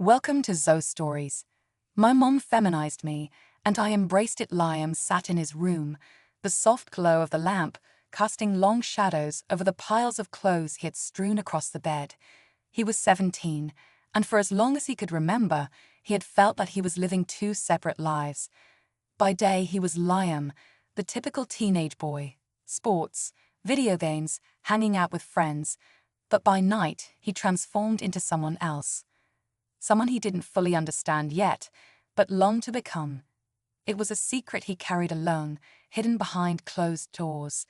Welcome to Zoe Stories. My mom feminized me, and I embraced it. Liam sat in his room, the soft glow of the lamp casting long shadows over the piles of clothes he had strewn across the bed. He was 17, and for as long as he could remember, he had felt that he was living two separate lives. By day, he was Liam, the typical teenage boy, sports, video games, hanging out with friends, but by night, he transformed into someone else. Someone he didn't fully understand yet, but longed to become. It was a secret he carried alone, hidden behind closed doors.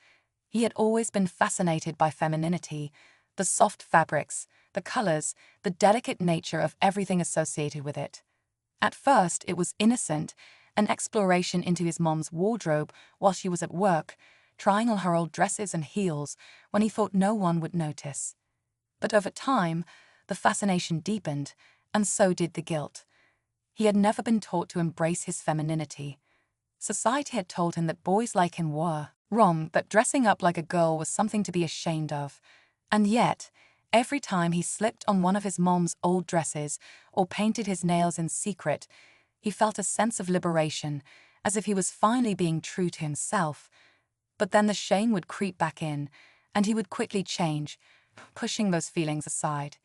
He had always been fascinated by femininity, the soft fabrics, the colors, the delicate nature of everything associated with it. At first, it was innocent, an exploration into his mom's wardrobe while she was at work, trying on her old dresses and heels when he thought no one would notice. But over time, the fascination deepened, and so did the guilt. He had never been taught to embrace his femininity. Society had told him that boys like him were wrong, that dressing up like a girl was something to be ashamed of. And yet, every time he slipped on one of his mom's old dresses or painted his nails in secret, he felt a sense of liberation, as if he was finally being true to himself. But then the shame would creep back in, and he would quickly change, pushing those feelings aside.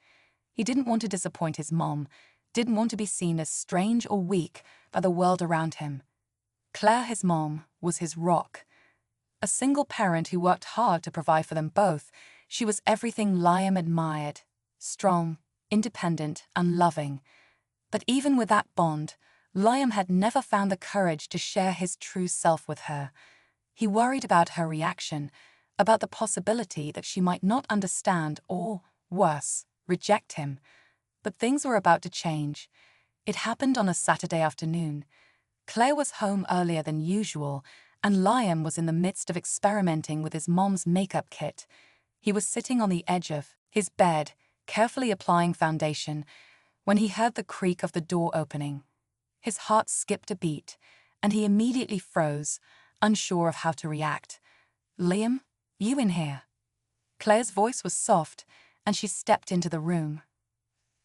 He didn't want to disappoint his mom, didn't want to be seen as strange or weak by the world around him. Claire, his mom, was his rock. A single parent who worked hard to provide for them both, she was everything Liam admired: strong, independent, and loving. But even with that bond, Liam had never found the courage to share his true self with her. He worried about her reaction, about the possibility that she might not understand or, worse, reject him. But things were about to change. It happened on a Saturday afternoon. Claire was home earlier than usual, and Liam was in the midst of experimenting with his mom's makeup kit. He was sitting on the edge of his bed, carefully applying foundation, when he heard the creak of the door opening. His heart skipped a beat, and he immediately froze, unsure of how to react. "Liam, you in here?" Claire's voice was soft, and she stepped into the room.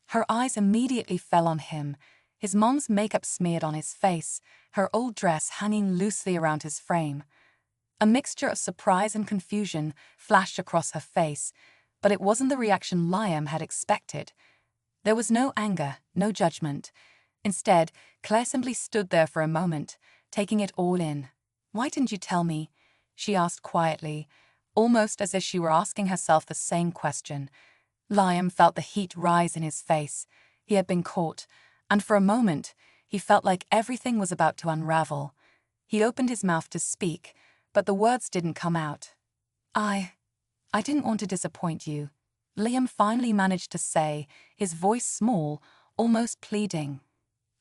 Her eyes immediately fell on him, his mom's makeup smeared on his face, her old dress hanging loosely around his frame. A mixture of surprise and confusion flashed across her face, but it wasn't the reaction Liam had expected. There was no anger, no judgment. Instead, Claire simply stood there for a moment, taking it all in. "Why didn't you tell me?" she asked quietly, almost as if she were asking herself the same question. Liam felt the heat rise in his face. He had been caught, and for a moment, he felt like everything was about to unravel. He opened his mouth to speak, but the words didn't come out. I didn't want to disappoint you," Liam finally managed to say, his voice small, almost pleading.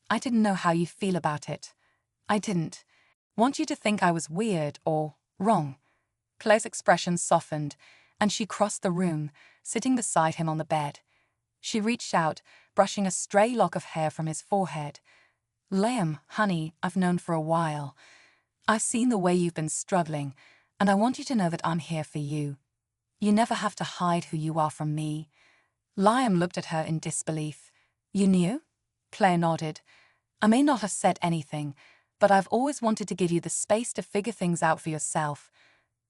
"I didn't know how you feel about it. I didn't want you to think I was weird or wrong." Claire's expression softened, and she crossed the room, sitting beside him on the bed. She reached out, brushing a stray lock of hair from his forehead. "Liam, honey, I've known for a while. I've seen the way you've been struggling, and I want you to know that I'm here for you. You never have to hide who you are from me." Liam looked at her in disbelief. "You knew?" Claire nodded. "I may not have said anything, but I've always wanted to give you the space to figure things out for yourself.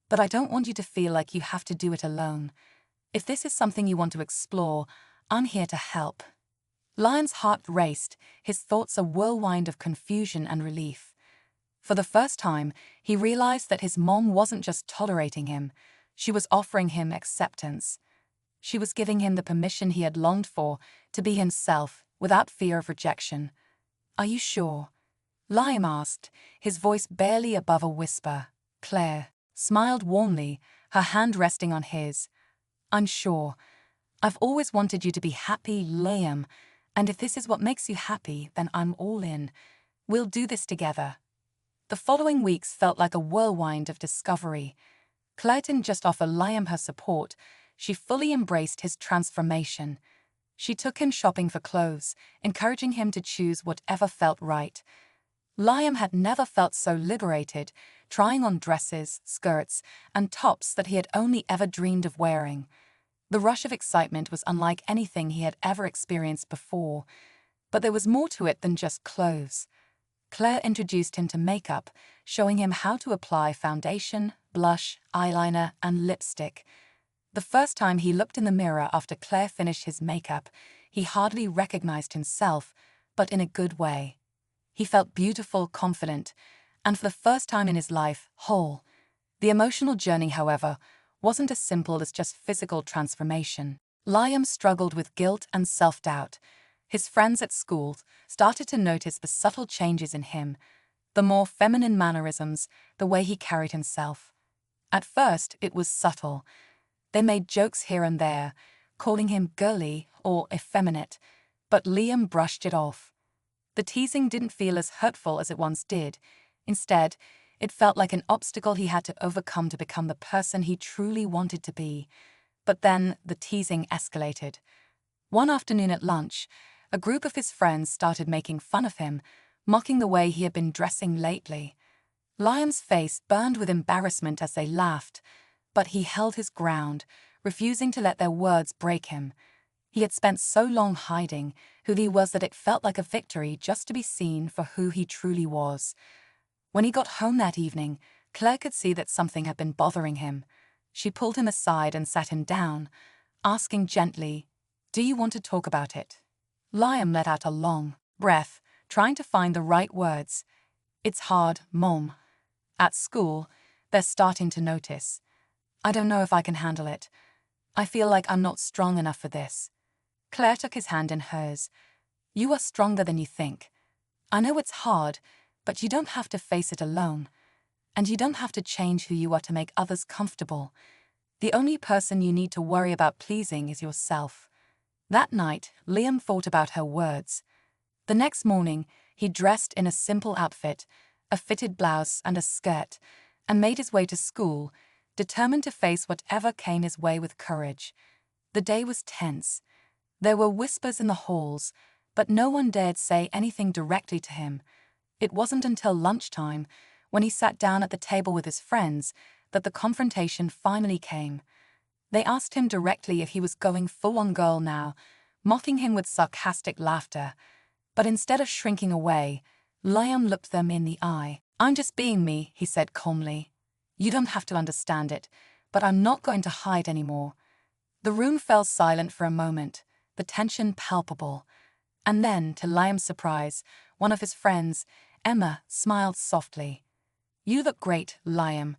But I don't want you to feel like you have to do it alone. If this is something you want to explore, I'm here to help." Liam's heart raced, his thoughts a whirlwind of confusion and relief. For the first time, he realized that his mom wasn't just tolerating him, she was offering him acceptance. She was giving him the permission he had longed for, to be himself, without fear of rejection. "Are you sure?" Liam asked, his voice barely above a whisper. Claire smiled warmly, her hand resting on his. "I'm sure. I've always wanted you to be happy, Liam, and if this is what makes you happy, then I'm all in. We'll do this together." The following weeks felt like a whirlwind of discovery. Claire didn't just offer Liam her support, she fully embraced his transformation. She took him shopping for clothes, encouraging him to choose whatever felt right. Liam had never felt so liberated, trying on dresses, skirts, and tops that he had only ever dreamed of wearing. The rush of excitement was unlike anything he had ever experienced before. But there was more to it than just clothes. Claire introduced him to makeup, showing him how to apply foundation, blush, eyeliner, and lipstick. The first time he looked in the mirror after Claire finished his makeup, he hardly recognized himself, but in a good way. He felt beautiful, confident, and for the first time in his life, whole. The emotional journey, however, wasn't as simple as just physical transformation. Liam struggled with guilt and self-doubt. His friends at school started to notice the subtle changes in him, the more feminine mannerisms, the way he carried himself. At first, it was subtle. They made jokes here and there, calling him girly or effeminate, but Liam brushed it off. The teasing didn't feel as hurtful as it once did. Instead, it felt like an obstacle he had to overcome to become the person he truly wanted to be. But then the teasing escalated. One afternoon at lunch, a group of his friends started making fun of him, mocking the way he had been dressing lately. Liam's face burned with embarrassment as they laughed, but he held his ground, refusing to let their words break him. He had spent so long hiding who he was that it felt like a victory just to be seen for who he truly was. When he got home that evening, Claire could see that something had been bothering him. She pulled him aside and sat him down, asking gently, "Do you want to talk about it?" Liam let out a long breath, trying to find the right words. "It's hard, Mom. At school, they're starting to notice. I don't know if I can handle it. I feel like I'm not strong enough for this." Claire took his hand in hers. "You are stronger than you think. I know it's hard, but you don't have to face it alone. And you don't have to change who you are to make others comfortable. The only person you need to worry about pleasing is yourself." That night, Liam thought about her words. The next morning, he dressed in a simple outfit, a fitted blouse and a skirt, and made his way to school, determined to face whatever came his way with courage. The day was tense. There were whispers in the halls, but no one dared say anything directly to him. It wasn't until lunchtime, when he sat down at the table with his friends, that the confrontation finally came. They asked him directly if he was going full-on girl now, mocking him with sarcastic laughter. But instead of shrinking away, Liam looked them in the eye. "I'm just being me," he said calmly. "You don't have to understand it, but I'm not going to hide anymore." The room fell silent for a moment, the tension palpable. And then, to Liam's surprise, one of his friends, Emma, smiled softly. "You look great, Liam.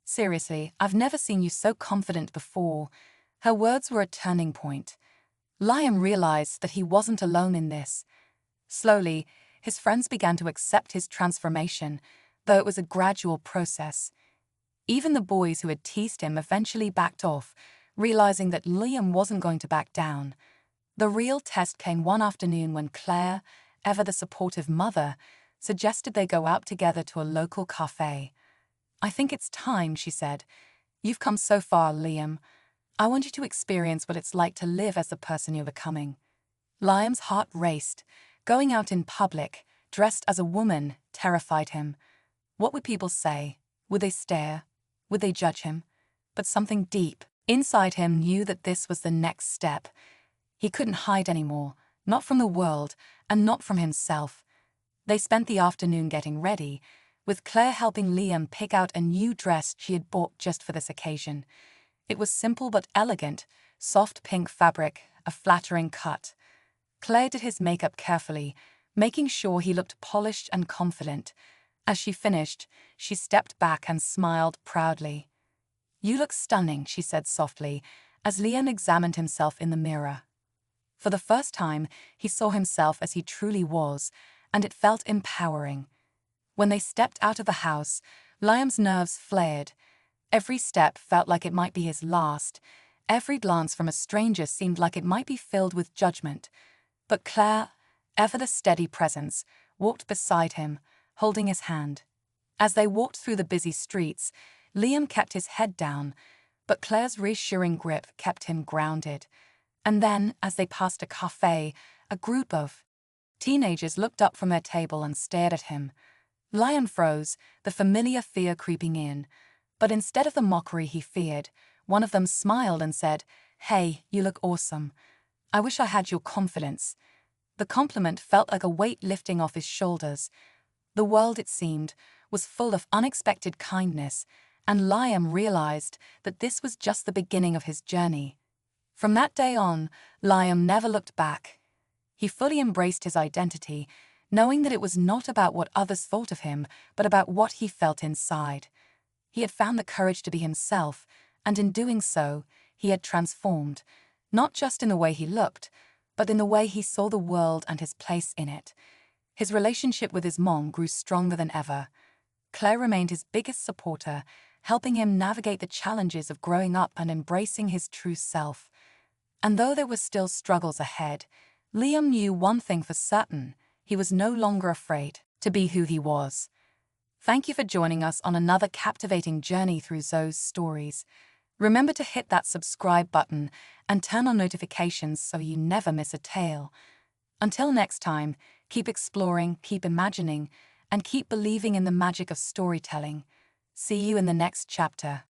Seriously, I've never seen you so confident before." Her words were a turning point. Liam realized that he wasn't alone in this. Slowly, his friends began to accept his transformation, though it was a gradual process. Even the boys who had teased him eventually backed off, realizing that Liam wasn't going to back down. The real test came one afternoon when Claire, ever the supportive mother, suggested they go out together to a local cafe. "I think it's time," she said. "You've come so far, Liam. I want you to experience what it's like to live as the person you're becoming." Liam's heart raced. Going out in public, dressed as a woman, terrified him. What would people say? Would they stare? Would they judge him? But something deep inside him knew that this was the next step. He couldn't hide anymore, not from the world, and not from himself. They spent the afternoon getting ready, with Claire helping Liam pick out a new dress she had bought just for this occasion. It was simple but elegant, soft pink fabric, a flattering cut. Claire did his makeup carefully, making sure he looked polished and confident. As she finished, she stepped back and smiled proudly. "You look stunning," she said softly, as Liam examined himself in the mirror. For the first time, he saw himself as he truly was, and it felt empowering. When they stepped out of the house, Liam's nerves flared. Every step felt like it might be his last. Every glance from a stranger seemed like it might be filled with judgment. But Claire, ever the steady presence, walked beside him, holding his hand. As they walked through the busy streets, Liam kept his head down, but Claire's reassuring grip kept him grounded. And then, as they passed a cafe, a group of teenagers looked up from their table and stared at him. Liam froze, the familiar fear creeping in. But instead of the mockery he feared, one of them smiled and said, "Hey, you look awesome. I wish I had your confidence." The compliment felt like a weight lifting off his shoulders. The world, it seemed, was full of unexpected kindness, and Liam realized that this was just the beginning of his journey. From that day on, Liam never looked back. He fully embraced his identity, knowing that it was not about what others thought of him, but about what he felt inside. He had found the courage to be himself, and in doing so, he had transformed, not just in the way he looked, but in the way he saw the world and his place in it. His relationship with his mom grew stronger than ever. Claire remained his biggest supporter, helping him navigate the challenges of growing up and embracing his true self. And though there were still struggles ahead, Liam knew one thing for certain: he was no longer afraid to be who he was. Thank you for joining us on another captivating journey through Zoe's stories. Remember to hit that subscribe button and turn on notifications so you never miss a tale. Until next time, keep exploring, keep imagining, and keep believing in the magic of storytelling. See you in the next chapter.